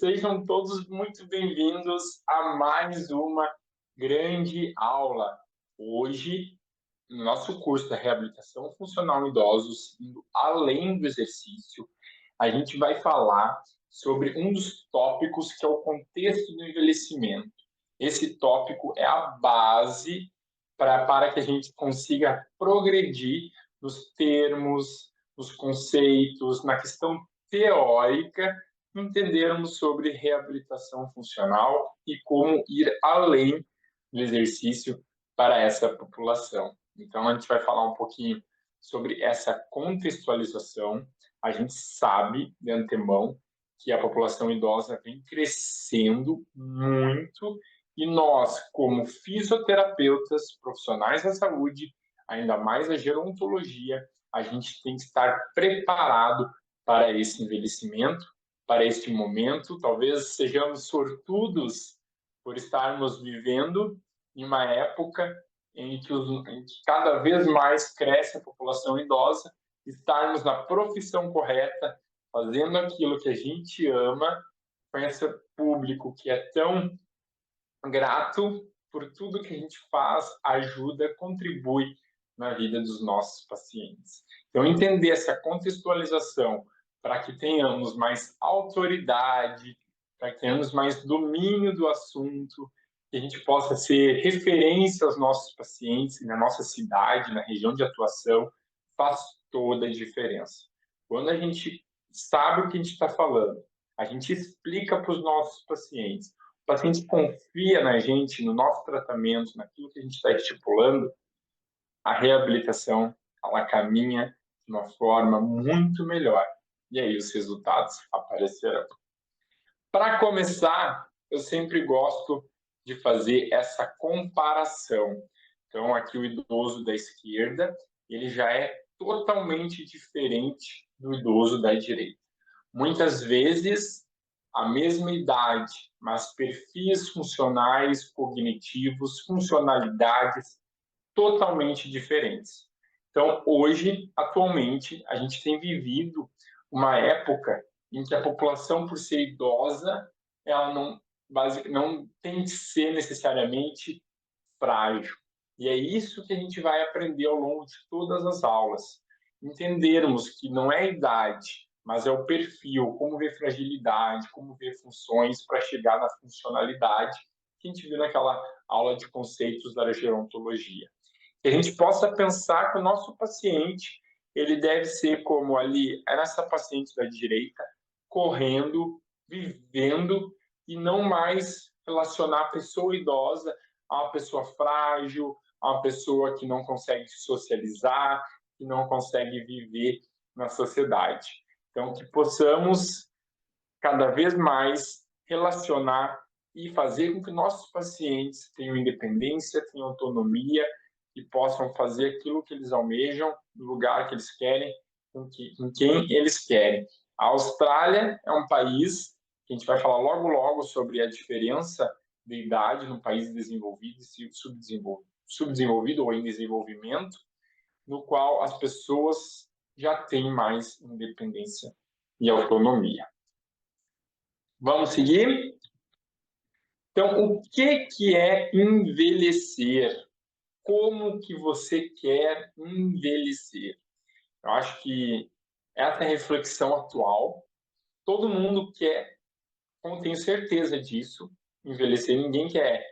Sejam todos muito bem-vindos a mais uma grande aula. Hoje, no nosso curso da Reabilitação Funcional em Idosos, indo além do exercício, a gente vai falar sobre um dos tópicos que é o contexto do envelhecimento. Esse tópico é a base para que a gente consiga progredir nos termos, nos conceitos, na questão teórica, entendermos sobre reabilitação funcional e como ir além do exercício para essa população. Então, a gente vai falar um pouquinho sobre essa contextualização. A gente sabe, de antemão, que a população idosa vem crescendo muito e nós, como fisioterapeutas, profissionais da saúde, ainda mais a gerontologia, a gente tem que estar preparado para esse envelhecimento, para este momento. Talvez sejamos sortudos por estarmos vivendo em uma época em que cada vez mais cresce a população idosa, estarmos na profissão correta, fazendo aquilo que a gente ama, com esse público que é tão grato por tudo que a gente faz, ajuda, contribui na vida dos nossos pacientes. Então, entender essa contextualização para que tenhamos mais autoridade, para que tenhamos mais domínio do assunto, que a gente possa ser referência aos nossos pacientes na nossa cidade, na região de atuação, faz toda a diferença. Quando a gente sabe o que a gente está falando, a gente explica para os nossos pacientes, o paciente confia na gente, no nosso tratamento, naquilo que a gente está estipulando, a reabilitação ela caminha de uma forma muito melhor. E aí os resultados aparecerão. Para começar, eu sempre gosto de fazer essa comparação. Então, aqui o idoso da esquerda, ele já é totalmente diferente do idoso da direita. Muitas vezes, a mesma idade, mas perfis funcionais, cognitivos, funcionalidades totalmente diferentes. Então, hoje, atualmente, a gente tem vivido uma época em que a população, por ser idosa, ela não tem que ser necessariamente frágil. E é isso que a gente vai aprender ao longo de todas as aulas. Entendermos que não é a idade, mas é o perfil, como ver fragilidade, como ver funções para chegar na funcionalidade que a gente viu naquela aula de conceitos da gerontologia. Que a gente possa pensar que o nosso paciente, ele deve ser como ali, essa paciente da direita, correndo, vivendo, e não mais relacionar a pessoa idosa a uma pessoa frágil, a uma pessoa que não consegue socializar, que não consegue viver na sociedade. Então, que possamos cada vez mais relacionar e fazer com que nossos pacientes tenham independência, tenham autonomia e possam fazer aquilo que eles almejam, no lugar que eles querem, com quem eles querem. A Austrália é um país que a gente vai falar logo sobre a diferença de idade no país desenvolvido e subdesenvolvido ou em desenvolvimento, no qual as pessoas já têm mais independência e autonomia. Vamos seguir? Então, o que é envelhecer? Como que você quer envelhecer? Eu acho que essa é a reflexão atual. Todo mundo quer, como tenho certeza disso, envelhecer. Ninguém quer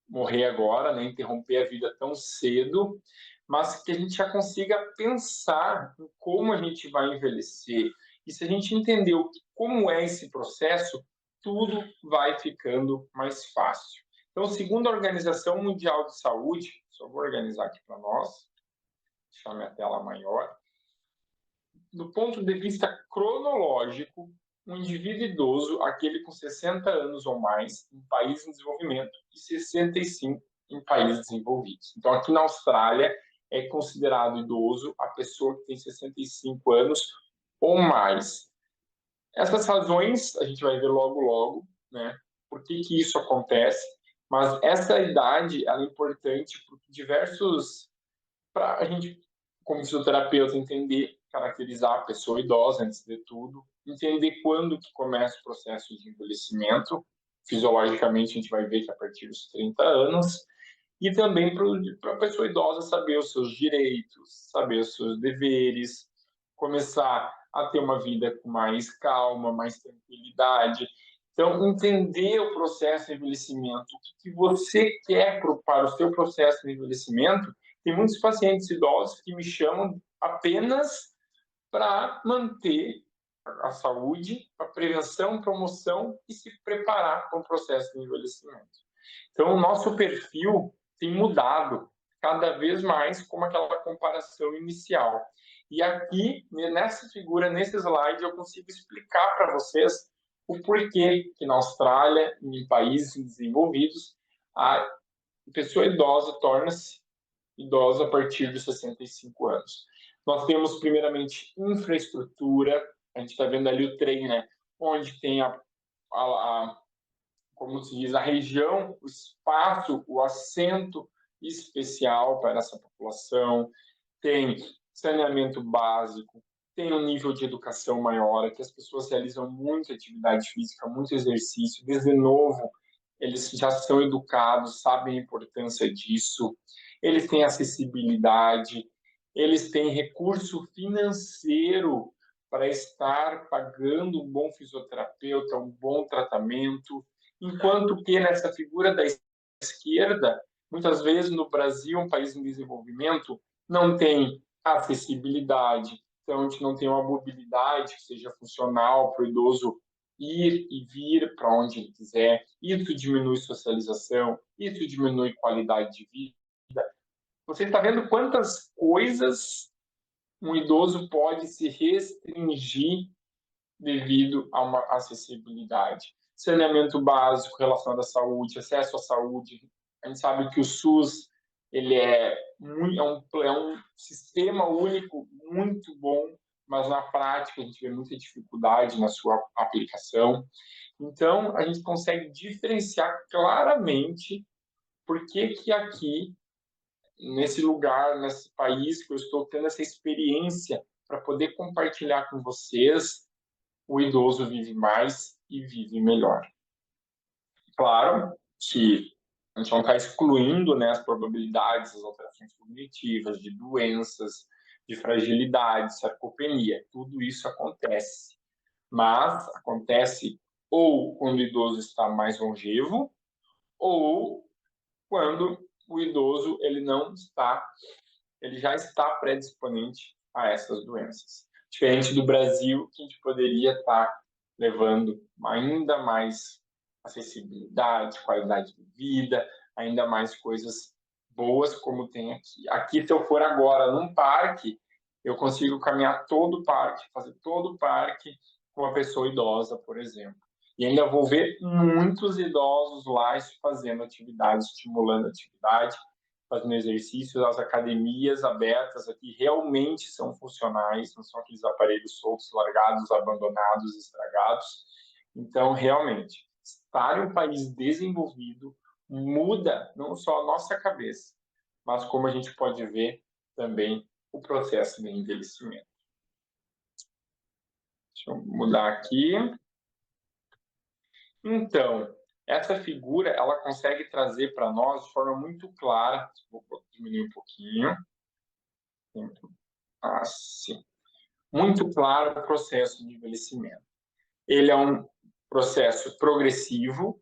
morrer agora, né? Interromper a vida tão cedo, mas que a gente já consiga pensar em como a gente vai envelhecer. E se a gente entender como é esse processo, tudo vai ficando mais fácil. Então, segundo a Organização Mundial de Saúde, só vou organizar aqui para nós, deixar minha tela maior. Do ponto de vista cronológico, um indivíduo idoso, aquele com 60 anos ou mais, em países em desenvolvimento, e 65 em países desenvolvidos. Então, aqui na Austrália, é considerado idoso a pessoa que tem 65 anos ou mais. Essas razões a gente vai ver logo, né? Por que isso acontece? Mas essa idade ela é importante porque para a gente, como fisioterapeuta, entender, caracterizar a pessoa idosa antes de tudo, entender quando que começa o processo de envelhecimento. Fisiologicamente, a gente vai ver que a partir dos 30 anos, e também para a pessoa idosa saber os seus direitos, saber os seus deveres, começar a ter uma vida com mais calma, mais tranquilidade. Então, entender o processo de envelhecimento, o que você quer para o seu processo de envelhecimento. Tem muitos pacientes idosos que me chamam apenas para manter a saúde, a prevenção, promoção e se preparar para o processo de envelhecimento. Então, o nosso perfil tem mudado cada vez mais como aquela comparação inicial. E aqui, nessa figura, nesse slide, eu consigo explicar para vocês o porquê que na Austrália, em países desenvolvidos, a pessoa idosa torna-se idosa a partir dos 65 anos. Nós temos, primeiramente, infraestrutura. A gente está vendo ali o trem, né? Onde tem como se diz, a região, o espaço, o assento especial para essa população. Tem saneamento básico, tem um nível de educação maior, que as pessoas realizam muita atividade física, muito exercício. Desde novo, eles já são educados, sabem a importância disso. Eles têm acessibilidade, eles têm recurso financeiro para estar pagando um bom fisioterapeuta, um bom tratamento, enquanto que nessa figura da esquerda, muitas vezes no Brasil, um país em desenvolvimento, não tem acessibilidade, então a gente não tem uma mobilidade que seja funcional para o idoso ir e vir para onde ele quiser. Isso diminui socialização, isso diminui qualidade de vida. Você está vendo quantas coisas um idoso pode se restringir devido a uma acessibilidade. Saneamento básico relacionado à saúde, acesso à saúde. A gente sabe que o SUS ele é um sistema único muito bom, mas na prática a gente vê muita dificuldade na sua aplicação. Então, a gente consegue diferenciar claramente por que aqui, nesse lugar, nesse país que eu estou tendo essa experiência para poder compartilhar com vocês, o idoso vive mais e vive melhor. Claro que a gente não está excluindo, né, as probabilidades, as alterações cognitivas, de doenças, de fragilidade, sarcopenia. Tudo isso acontece. Mas acontece ou quando o idoso está mais longevo, ou quando o idoso ele já está predisponente a essas doenças. Diferente do Brasil, que a gente poderia estar levando ainda mais acessibilidade, qualidade de vida, ainda mais coisas boas como tem aqui. Aqui, se eu for agora num parque, eu consigo caminhar todo o parque, fazer todo o parque com uma pessoa idosa, por exemplo. E ainda vou ver muitos idosos lá fazendo atividade, estimulando atividade, fazendo exercícios. As academias abertas aqui realmente são funcionais, não são aqueles aparelhos soltos, largados, abandonados, estragados. Então, realmente, estar em um país desenvolvido muda não só a nossa cabeça, mas como a gente pode ver também o processo de envelhecimento. Deixa eu mudar aqui. Então, essa figura, ela consegue trazer para nós de forma muito clara, vou diminuir um pouquinho, assim, muito claro o processo de envelhecimento. Ele é um processo progressivo,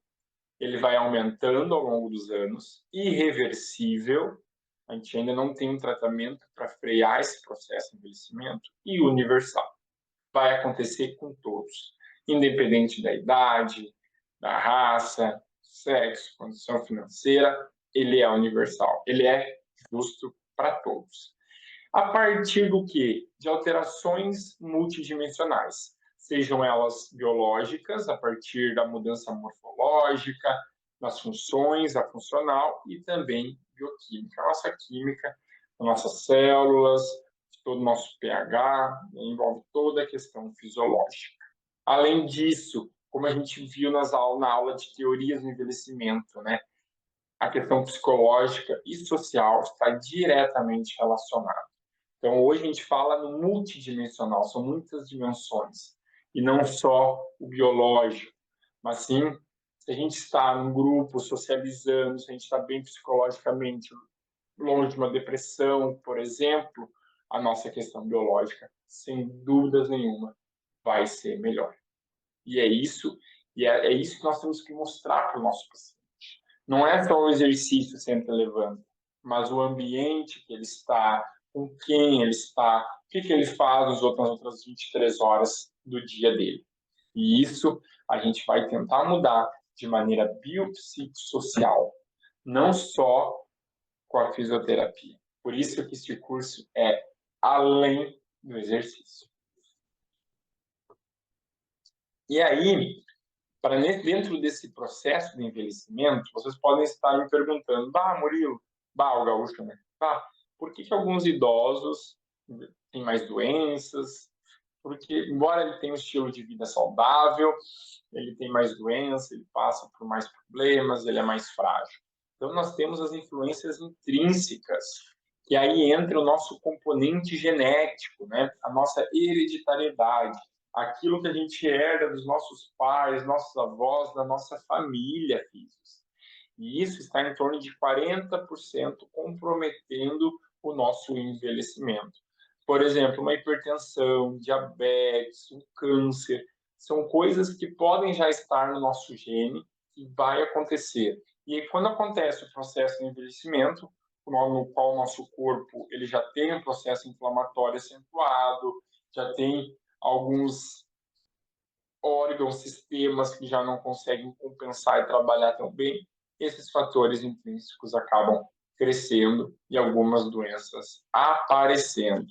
ele vai aumentando ao longo dos anos, irreversível, a gente ainda não tem um tratamento para frear esse processo de envelhecimento, e universal. Vai acontecer com todos, independente da idade, da raça, sexo, condição financeira, ele é universal, ele é justo para todos. A partir do quê? De alterações multidimensionais, sejam elas biológicas, a partir da mudança morfológica, nas funções, a funcional, e também bioquímica, a nossa química, as nossas células, todo o nosso pH, envolve toda a questão fisiológica. Além disso, como a gente viu na aula de teorias do envelhecimento, né, a questão psicológica e social está diretamente relacionada. Então, hoje a gente fala no multidimensional, são muitas dimensões. e não só o biológico, mas sim se a gente está num grupo socializando, se a gente está bem psicologicamente, longe de uma depressão, por exemplo, a nossa questão biológica, sem dúvidas nenhuma, vai ser melhor. E é isso, é isso que nós temos que mostrar para o nosso paciente. Não é só o exercício sempre levando, mas o ambiente que ele está, com quem ele está, o que ele faz nas outras 23 horas do dia dele. E isso a gente vai tentar mudar de maneira biopsicossocial, não só com a fisioterapia. Por isso que esse curso é além do exercício. E aí, para dentro desse processo de envelhecimento, vocês podem estar me perguntando, Murilo, o gaúcho, né? Por que alguns idosos têm mais doenças? Porque, embora ele tenha um estilo de vida saudável, ele tem mais doença, ele passa por mais problemas, ele é mais frágil. Então, nós temos as influências intrínsecas, que aí entra o nosso componente genético, né? A nossa hereditariedade, aquilo que a gente herda dos nossos pais, nossos avós, da nossa família físicos. E isso está em torno de 40% comprometendo o nosso envelhecimento. Por exemplo, uma hipertensão, diabetes, um câncer, são coisas que podem já estar no nosso gene e vai acontecer. E aí, quando acontece o processo de envelhecimento, no qual o nosso corpo ele já tem um processo inflamatório acentuado, já tem alguns órgãos, sistemas que já não conseguem compensar e trabalhar tão bem, esses fatores intrínsecos acabam crescendo e algumas doenças aparecendo.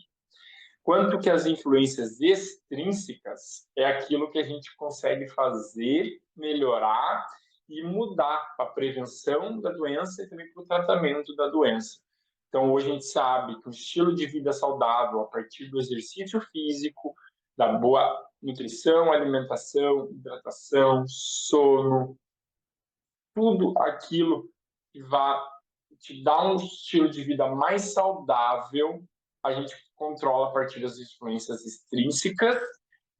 Quanto que as influências extrínsecas é aquilo que a gente consegue fazer, melhorar e mudar para a prevenção da doença e também para o tratamento da doença. Então, hoje a gente sabe que o estilo de vida saudável, a partir do exercício físico, da boa nutrição, alimentação, hidratação, sono, tudo aquilo que vai te dar um estilo de vida mais saudável, a gente controla a partir das influências extrínsecas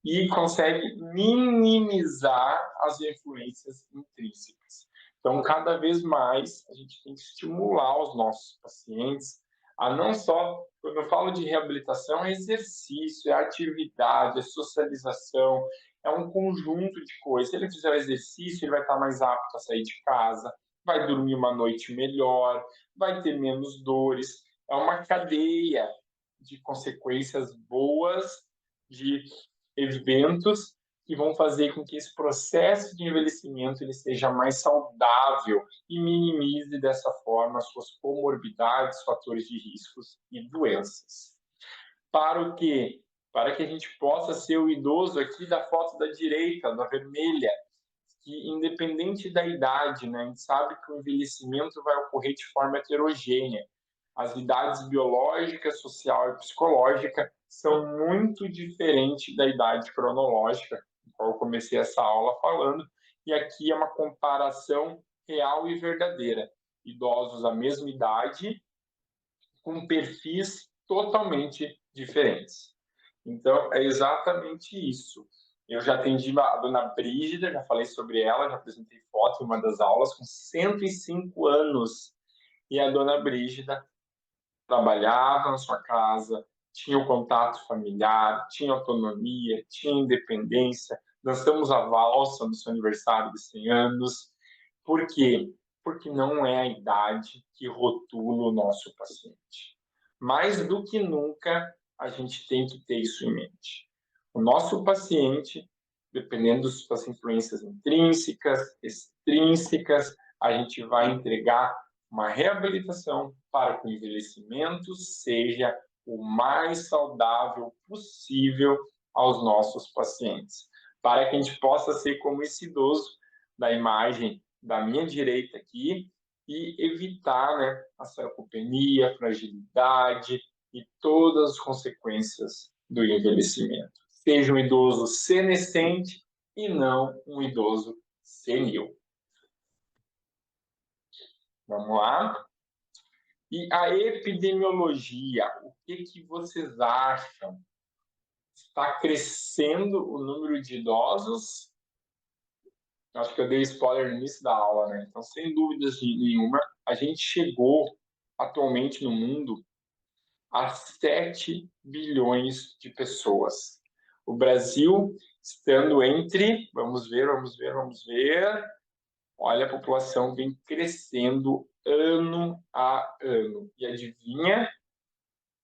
e consegue minimizar as influências intrínsecas. Então, cada vez mais, a gente tem que estimular os nossos pacientes a não só, quando eu falo de reabilitação, é exercício, é atividade, é socialização, é um conjunto de coisas. Se ele fizer o exercício, ele vai estar mais apto a sair de casa, vai dormir uma noite melhor, vai ter menos dores. É uma cadeia de consequências boas, de eventos que vão fazer com que esse processo de envelhecimento ele seja mais saudável e minimize dessa forma as suas comorbidades, fatores de riscos e doenças. Para o quê? Para que a gente possa ser o idoso aqui da foto da direita, da vermelha, que independente da idade, né, a gente sabe que o envelhecimento vai ocorrer de forma heterogênea. As idades biológica, social e psicológica são muito diferentes da idade cronológica, qual eu comecei essa aula falando, e aqui é uma comparação real e verdadeira. Idosos da mesma idade, com perfis totalmente diferentes. Então, é exatamente isso. Eu já atendi a dona Brígida, já falei sobre ela, já apresentei foto em uma das aulas, com 105 anos. E a dona Brígida trabalhava na sua casa, tinha o contato familiar, tinha autonomia, tinha independência. Dançamos a valsa no seu aniversário de 100 anos. Por quê? Porque não é a idade que rotula o nosso paciente. Mais do que nunca, a gente tem que ter isso em mente. O nosso paciente, dependendo das influências intrínsecas, extrínsecas, a gente vai entregar uma reabilitação para que o envelhecimento seja o mais saudável possível aos nossos pacientes, para que a gente possa ser como esse idoso da imagem da minha direita aqui e evitar, né, a sarcopenia, a fragilidade e todas as consequências do envelhecimento. Seja um idoso senescente e não um idoso senil. Vamos lá? E a epidemiologia, o que vocês acham? está crescendo o número de idosos. Acho que eu dei spoiler no início da aula, né? Então, sem dúvidas nenhuma, a gente chegou atualmente no mundo a 7 bilhões de pessoas. O Brasil estando entre, vamos ver, olha, a população vem crescendo ano a ano. E adivinha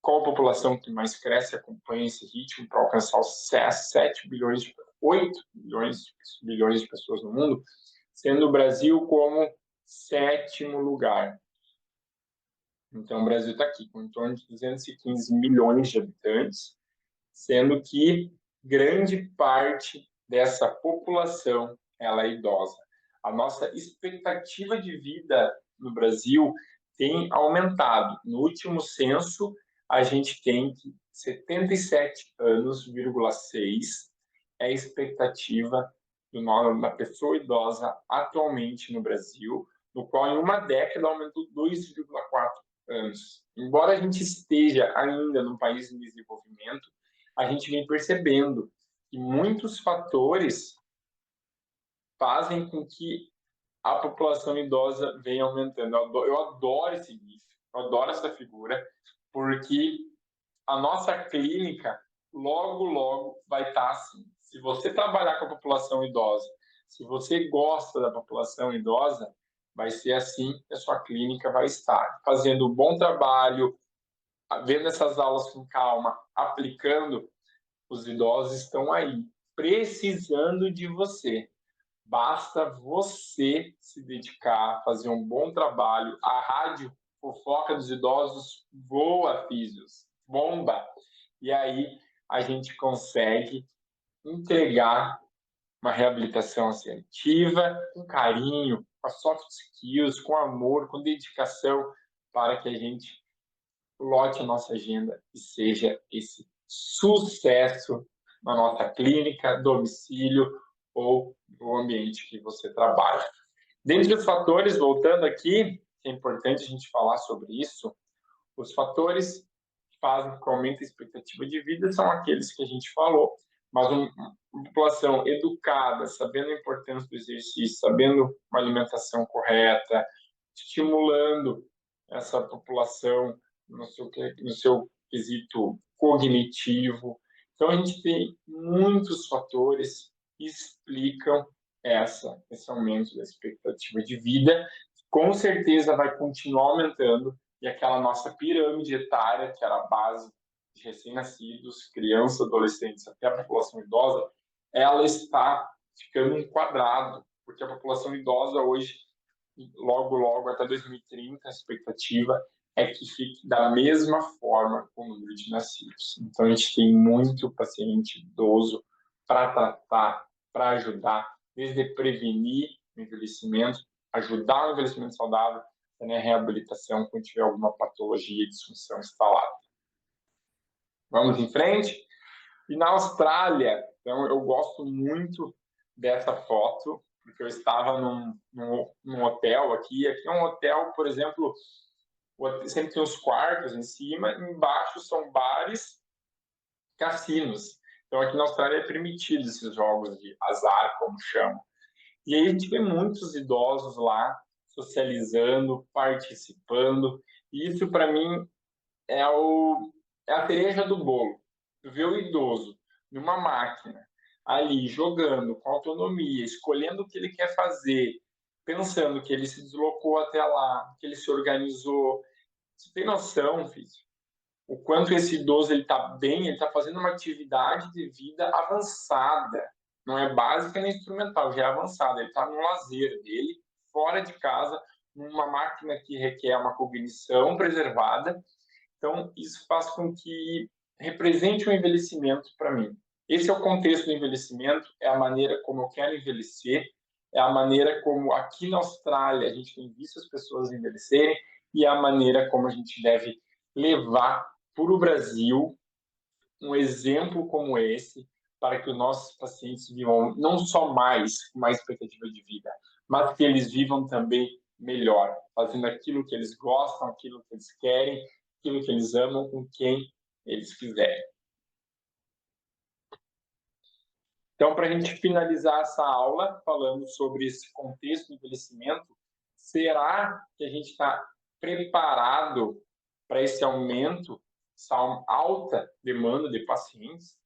qual a população que mais cresce e acompanha esse ritmo para alcançar os 7 bilhões, 8 bilhões de pessoas no mundo, sendo o Brasil como 7º lugar. Então, o Brasil está aqui, com em torno de 215 milhões de habitantes, sendo que grande parte dessa população ela é idosa. A nossa expectativa de vida no Brasil tem aumentado. No último censo, a gente tem 77 anos,6 é a expectativa da pessoa idosa atualmente no Brasil, no qual em uma década aumentou 2,4 anos. Embora a gente esteja ainda num país em desenvolvimento, a gente vem percebendo que muitos fatores fazem com que a população idosa venha aumentando. Eu adoro esse GIF, eu adoro essa figura, porque a nossa clínica logo, logo vai estar assim. Se você trabalhar com a população idosa, se você gosta da população idosa, vai ser assim que a sua clínica vai estar. Fazendo um bom trabalho, vendo essas aulas com calma, aplicando, os idosos estão aí, precisando de você. Basta você se dedicar, fazer um bom trabalho. A rádio Fofoca dos Idosos voa, físios, bomba. E aí a gente consegue entregar uma reabilitação assertiva, com carinho, com soft skills, com amor, com dedicação, para que a gente lote a nossa agenda e seja esse sucesso na nossa clínica, domicílio ou no ambiente que você trabalha. Dentre os fatores, voltando aqui, é importante a gente falar sobre isso, os fatores que fazem com que aumente a expectativa de vida são aqueles que a gente falou, mas uma população educada, sabendo a importância do exercício, sabendo uma alimentação correta, estimulando essa população no seu quesito cognitivo. Então, a gente tem muitos fatores que explicam esse aumento da expectativa de vida. Com certeza vai continuar aumentando, e aquela nossa pirâmide etária, que era a base de recém-nascidos, crianças, adolescentes, até a população idosa, ela está ficando enquadrado, porque a população idosa hoje, logo, logo, até 2030, a expectativa é que fique da mesma forma com o número de nascidos. Então, a gente tem muito paciente idoso para tratar, para ajudar, desde prevenir o envelhecimento, ajudar o envelhecimento saudável, né, reabilitação quando tiver alguma patologia e disfunção instalada. Vamos em frente? E na Austrália, então, eu gosto muito dessa foto, porque eu estava num hotel aqui. Aqui é um hotel, por exemplo, sempre tem os quartos em cima, embaixo são bares, cassinos. Então, aqui na Austrália é permitido esses jogos de azar, como chamam. E aí a gente vê muitos idosos lá, socializando, participando. E isso, para mim, é a cereja do bolo. Ver o idoso numa máquina, ali, jogando, com autonomia, escolhendo o que ele quer fazer, pensando que ele se deslocou até lá, que ele se organizou. Você tem noção, filho? O quanto esse idoso ele está bem, ele está fazendo uma atividade de vida avançada. Não é básica nem instrumental, já é avançada. Ele está no lazer dele, fora de casa, numa máquina que requer uma cognição preservada. Então, isso faz com que represente um envelhecimento para mim. Esse é o contexto do envelhecimento, é a maneira como eu quero envelhecer, é a maneira como aqui na Austrália a gente tem visto as pessoas envelhecerem e é a maneira como a gente deve levar para o Brasil um exemplo como esse para que os nossos pacientes vivam não só com mais expectativa de vida, mas que eles vivam também melhor, fazendo aquilo que eles gostam, aquilo que eles querem, aquilo que eles amam, com quem eles quiserem. Então, para a gente finalizar essa aula, falando sobre esse contexto do envelhecimento, será que a gente está preparado para esse aumento, essa alta demanda de pacientes?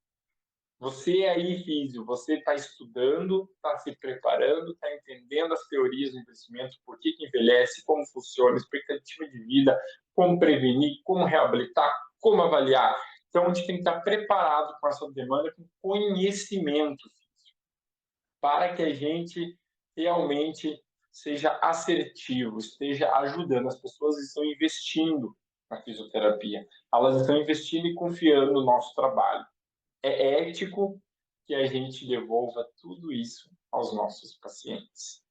Você aí, físio, você está estudando, está se preparando, está entendendo as teorias do envelhecimento, por que envelhece, como funciona, expectativa de vida, como prevenir, como reabilitar, como avaliar. Então, a gente tem que estar preparado com essa demanda, com conhecimento, para que a gente realmente seja assertivo, esteja ajudando. As pessoas estão investindo na fisioterapia, elas estão investindo e confiando no nosso trabalho. É ético que a gente devolva tudo isso aos nossos pacientes.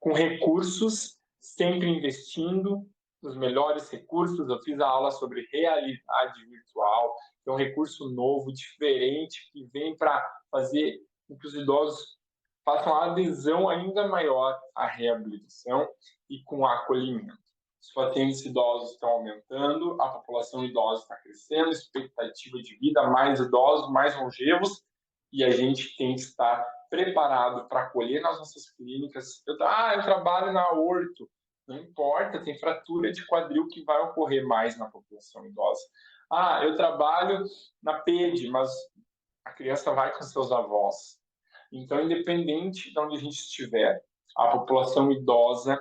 Com recursos, sempre investindo nos melhores recursos. Eu fiz a aula sobre realidade virtual, que é um recurso novo, diferente, que vem para fazer com que os idosos façam uma adesão ainda maior à reabilitação e com acolhimento. Os pacientes idosos estão aumentando, a população idosa está crescendo, expectativa de vida, mais idosos, mais longevos, e a gente tem que estar preparado para acolher nas nossas clínicas. Eu trabalho na orto, não importa, tem fratura de quadril que vai ocorrer mais na população idosa. Eu trabalho na PED, mas a criança vai com seus avós. Então, independente de onde a gente estiver, a população idosa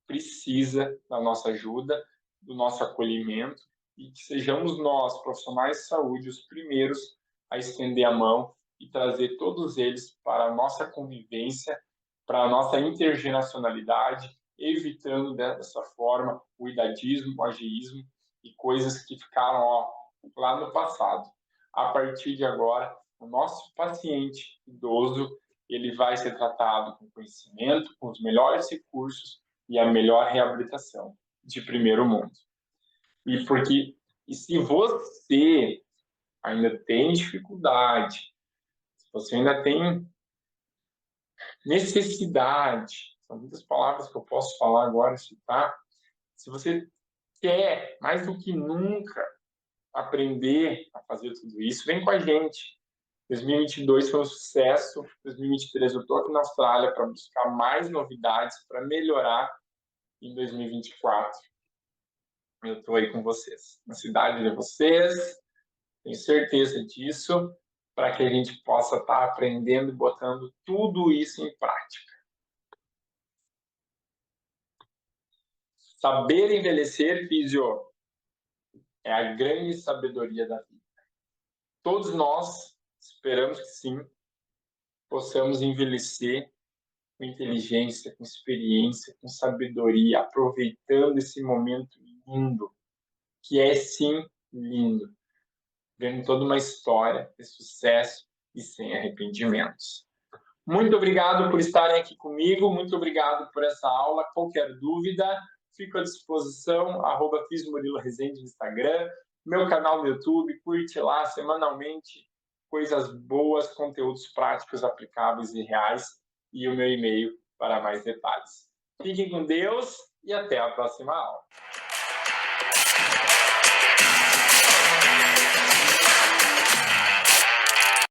precisa da nossa ajuda, do nosso acolhimento, e que sejamos nós, profissionais de saúde, os primeiros a estender a mão e trazer todos eles para a nossa convivência, para a nossa intergeneracionalidade, evitando dessa forma o idadismo, o ageísmo e coisas que ficaram lá no passado. A partir de agora, o nosso paciente idoso, ele vai ser tratado com conhecimento, com os melhores recursos e a melhor reabilitação de primeiro mundo. E se você ainda tem dificuldade, se você ainda tem necessidade, são muitas palavras que eu posso falar agora, citar, se você quer, mais do que nunca, aprender a fazer tudo isso, vem com a gente. 2022 foi um sucesso, 2023 eu estou aqui na Austrália para buscar mais novidades, para melhorar em 2024. Eu estou aí com vocês, na cidade de vocês, tenho certeza disso, para que a gente possa estar aprendendo e botando tudo isso em prática. Saber envelhecer, físio, é a grande sabedoria da vida. Todos nós, esperamos que sim, possamos envelhecer com inteligência, com experiência, com sabedoria, aproveitando esse momento lindo, que é sim lindo, vendo toda uma história de sucesso e sem arrependimentos. Muito obrigado por estarem aqui comigo, muito obrigado por essa aula. Qualquer dúvida, fico à disposição, @FisMuriloRezende no Instagram, meu canal no YouTube, curte lá semanalmente coisas boas, conteúdos práticos, aplicáveis e reais, e o meu e-mail para mais detalhes. Fiquem com Deus e até a próxima aula.